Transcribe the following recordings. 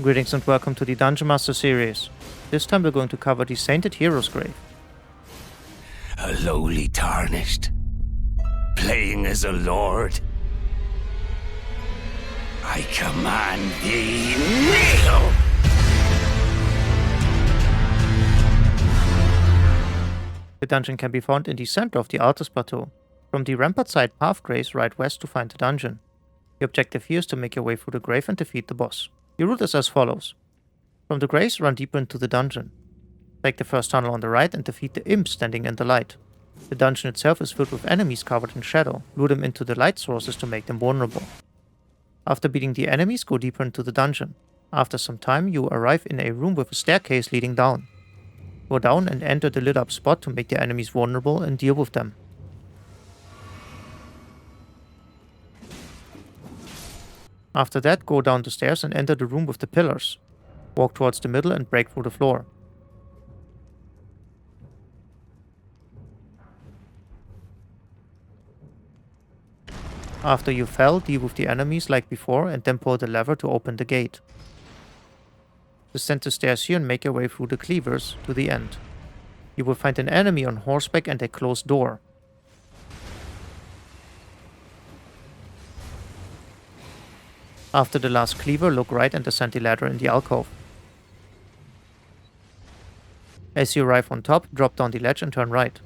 Greetings and welcome to the Dungeonmaster Series. This time we're going to cover the Sainted Hero's Grave. A lowly Tarnished, playing as a lord. I command thee, kneel! The dungeon can be found in the center of the Altus Plateau. From the rampart side path graze right west to find the dungeon. The objective here is to make your way through the grave and defeat the boss. Your route is as follows. From the graves, run deeper into the dungeon. Take the first tunnel on the right and defeat the imp standing in the light. The dungeon itself is filled with enemies covered in shadow. Lure them into the light sources to make them vulnerable. After beating the enemies, go deeper into the dungeon. After some time, you arrive in a room with a staircase leading down. Go down and enter the lit up spot to make the enemies vulnerable and deal with them. After that, go down the stairs and enter the room with the pillars. Walk towards the middle and break through the floor. After you fell, deal with the enemies like before and then pull the lever to open the gate. Descend the stairs here and make your way through the cleavers to the end. You will find an enemy on horseback and a closed door. After the last cleaver, look right and descend the ladder in the alcove. As you arrive on top, drop down the ledge and turn right.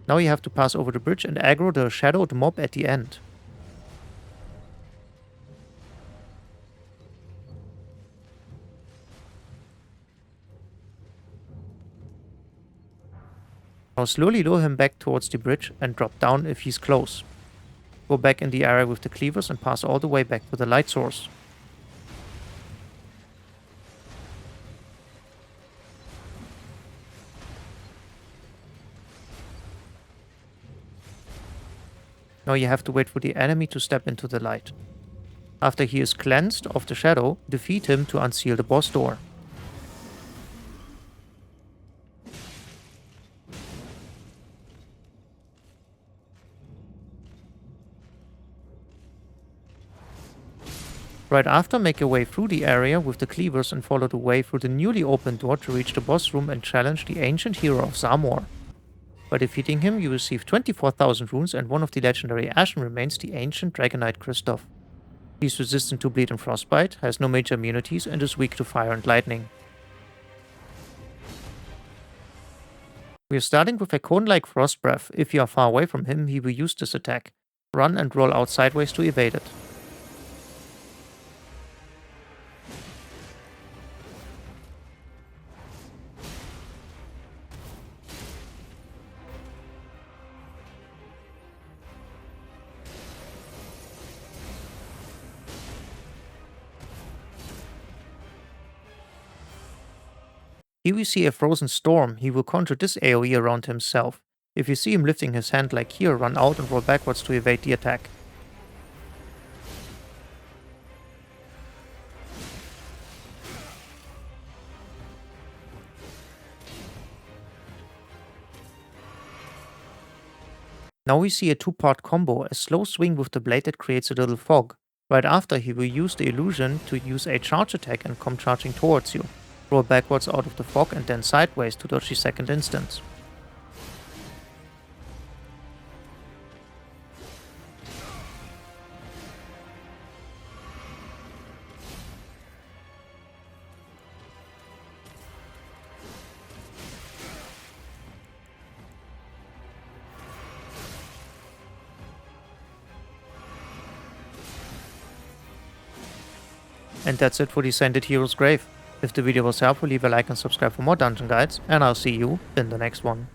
Now you have to pass over the bridge and aggro the shadowed mob at the end. Now slowly lure him back towards the bridge and drop down if he's close. Go back in the area with the cleavers and pass all the way back to the light source. Now you have to wait for the enemy to step into the light. After he is cleansed of the shadow, defeat him to unseal the boss door. Right after, make your way through the area with the cleavers and follow the way through the newly opened door to reach the boss room and challenge the ancient hero of Zamor. By defeating him, you receive 24,000 runes and one of the legendary Ashen remains, the ancient Dragonite Christoph. He is resistant to bleed and frostbite, has no major immunities, and is weak to fire and lightning. We are starting with a cone-like frost breath. If you are far away from him, he will use this attack. Run and roll out sideways to evade it. Here we see a frozen storm. He will conjure this AoE around himself. If you see him lifting his hand like here, run out and roll backwards to evade the attack. Now we see a two-part combo, a slow swing with the blade that creates a little fog. Right after, he will use the illusion to use a charge attack and come charging towards you. Roll backwards out of the fog and then sideways to dodge the second instance. And that's it for the Sainted Hero's Grave. If the video was helpful, leave a like and subscribe for more dungeon guides, and I'll see you in the next one.